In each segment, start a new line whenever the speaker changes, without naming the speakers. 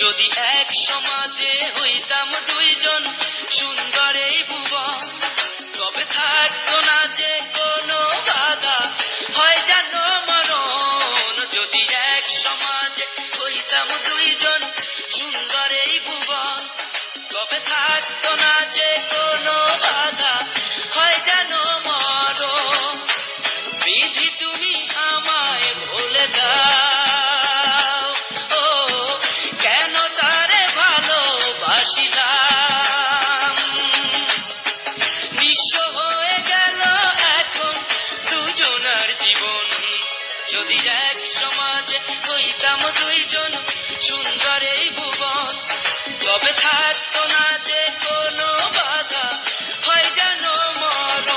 যদি এক সমাজে হইতাম দুইজন সুন্দর এই ভুবন, তবে থাকতো না যে কোনো বাধা, হয় যেন মরণ। যদি এক সমাজে হইতাম দুইজন সুন্দর এই ভুবন, তবে থাকতো না যে কোনো বাধা, হয় যেন মরণ। বিধি তুমি আমায় বলে দাও, ও কেন তারে ভালোবাসিলাম। নিঃস্ব হয়ে গেল এখন দুজনার জীবন, যদি এক সমাজে হইতাম দুইজন সুন্দর এই ভুবন, তবে থাকতো না যে কোনো বাধা, হয় যেন মরণ।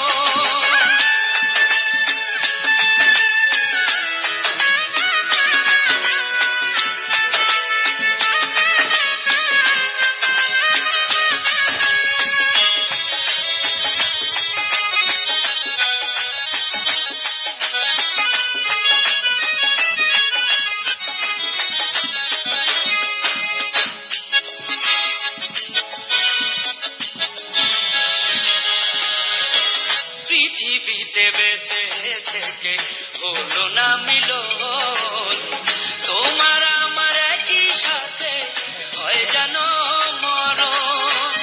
পৃথিবীতে বেঁচে থেকে হলো না মিলন, তোমার আমার একই সাথে হয় যেন মরণ।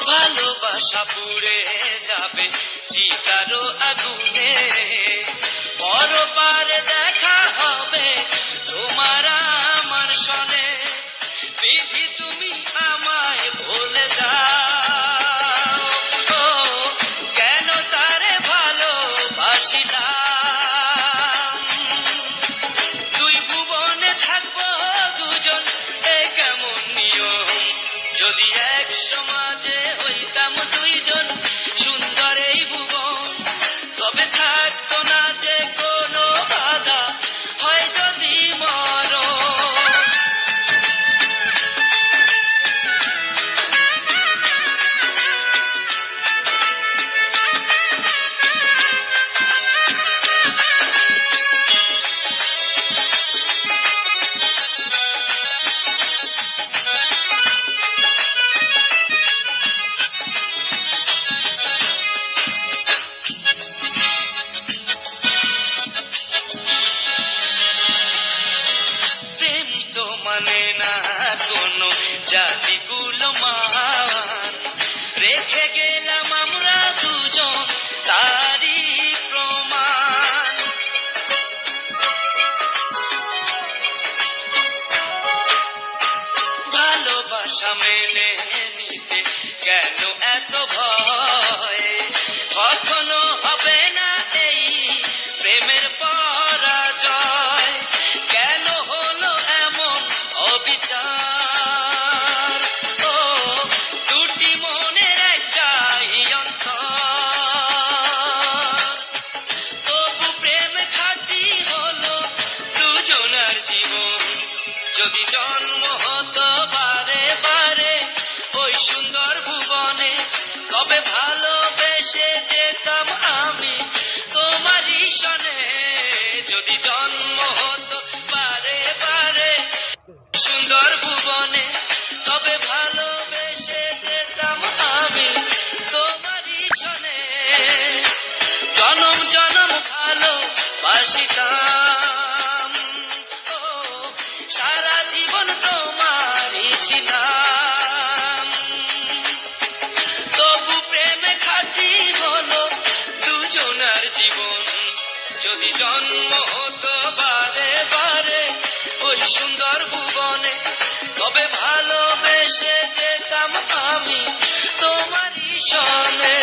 ভালোবাসা পুড়ে যাবে চিতারো আগুনে, পরপারে দেখা হবে তোমার আমার সনে। বিধি তুমি আমায় বলে দাও, ও কেন তারে ভালোবাসিলাম। দুই ভুবনে থাকবো দুজন, এ কেমন নিয়ম। যদি এক সমাজে হইতাম দুইজন সুন্দর এই ভুবন, তবে থাকতো না যে কোনো বাধা, হয় যদি মরণ। প্রেম তো মানে না কোনো জাতিগুলো মান, রেখে গেলাম আমরা দুজন তারই প্রমাণ। ভালোবাসা মেনে নিতে কেন এত ভয়, কখনো হবে না এই প্রেমের পরাজয়। কেন হলো এমন অবিচার, ও দুটি মনের একটাই অন্তর। তবু প্রেম খাঁটি হলো দুজনার জীবন, যদি জন্ম হতো বারে বারে ওই সুন্দর ভুবনে, তবে ভালোবেসে যেতাম আমি তোমারই সনে। যদি জন্ম হতো বারে বারে সুন্দর ভুবনে, তবে ভালোবেসে যেতাম আমি তোমারই সনে। জনম জনম ভালোবাসিতাম, ও সারা জীবন তোমারই ছিলাম। তবু প্রেমে খাঁটি হলো দুজনার জীবন, যদি জন্ম হতো বারে বারে ওই সুন্দর ভুবনে, তবে ভালোবেসে যেতাম আমি তোমারই সনে।